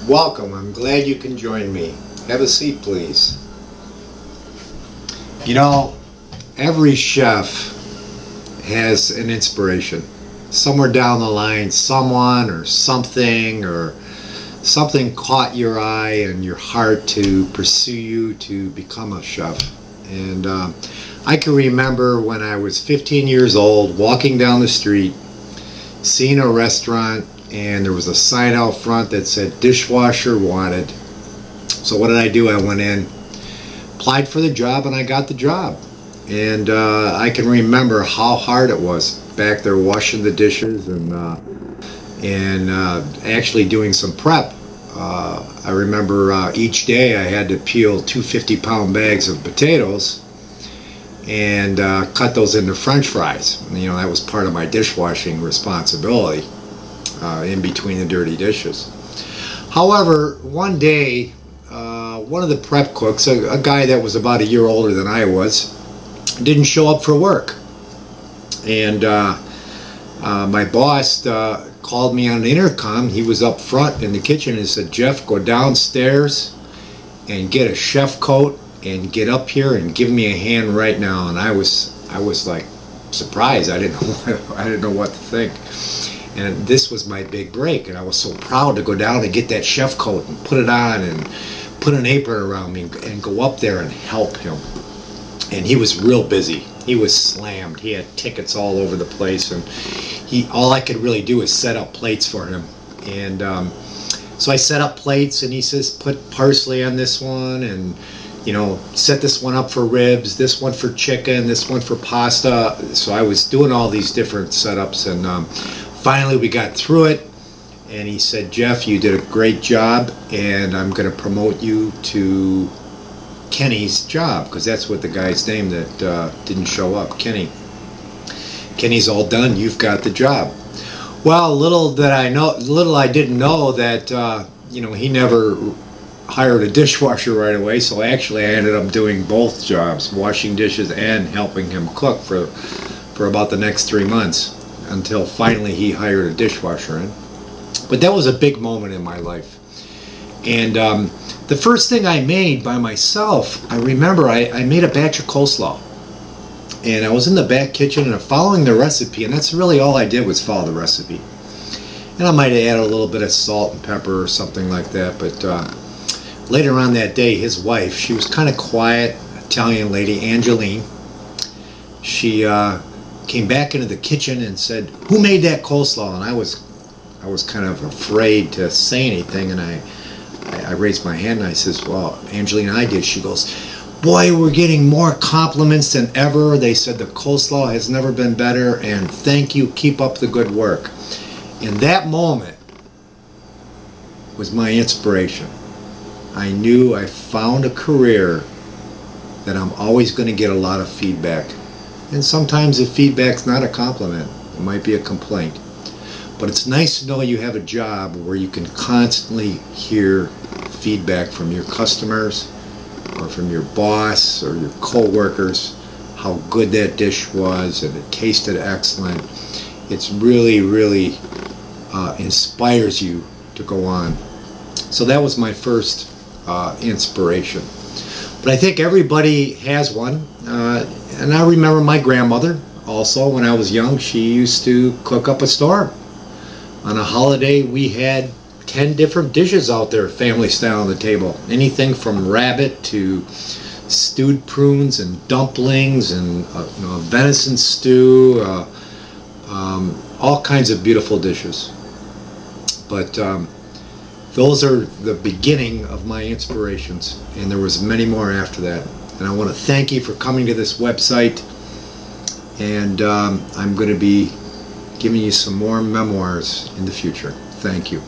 Welcome. I'm glad you can join me. Have a seat, please. You know, every chef has an inspiration. Somewhere down the line, someone or something caught your eye and your heart to pursue you to become a chef. And I can remember when I was 15 years old, walking down the street, seeing a restaurant, and there was a sign out front that said dishwasher wanted. So what did I do? I went in, applied for the job, and I got the job. And I can remember how hard it was back there washing the dishes and actually doing some prep. I remember each day I had to peel 2 50-pound bags of potatoes and cut those into French fries. You know, that was part of my dishwashing responsibility in between the dirty dishes. However, one day, one of the prep cooks, a guy that was about a year older than I was, didn't show up for work. And my boss called me on the intercom. He was up front in the kitchen and said, "Jeff, go downstairs and get a chef coat and get up here and give me a hand right now." And I was like surprised. I didn't know what to think. And this was my big break, and I was so proud to go down and get that chef coat and put it on and put an apron around me and go up there and help him. And he was real busy. He was slammed. He had tickets all over the place, and all I could really do is set up plates for him. And so I set up plates, and he says, "Put parsley on this one, and set this one up for ribs, this one for chicken, this one for pasta." So I was doing all these different setups, and finally we got through it, and he said, "Jeff, you did a great job, and I'm going to promote you to Kenny's job," because that's what the guy's name that didn't show up, Kenny. "Kenny's all done. You've got the job." Well, little I didn't know that he never hired a dishwasher right away. So actually, I ended up doing both jobs, washing dishes and helping him cook for about the next 3 months, until finally he hired a dishwasher in. But that was a big moment in my life. And the first thing I made by myself, I remember I made a batch of coleslaw. And I was in the back kitchen and following the recipe, and that's really all I did was follow the recipe. And I might have added a little bit of salt and pepper or something like that. But later on that day, his wife, she was kind of quiet, Italian lady, Angeline. She came back into the kitchen and said, "Who made that coleslaw?" And I was kind of afraid to say anything, and I raised my hand and I says, "Well, Angeline, I did." She goes, "Boy, we're getting more compliments than ever. They said the coleslaw has never been better, and thank you, keep up the good work." And that moment was my inspiration. I knew I found a career that I'm always going to get a lot of feedback. And sometimes the feedback's not a compliment. It might be a complaint. But it's nice to know you have a job where you can constantly hear feedback from your customers or from your boss or your co-workers, how good that dish was and it tasted excellent. It's really inspires you to go on. So that was my first inspiration. But I think everybody has one. And I remember my grandmother also, when I was young, she used to cook up a storm. On a holiday, we had 10 different dishes out there, family style, on the table. Anything from rabbit to stewed prunes and dumplings and venison stew, all kinds of beautiful dishes. But those are the beginning of my inspirations, and there was many more after that. And I want to thank you for coming to this website, and I'm going to be giving you some more memoirs in the future. Thank you.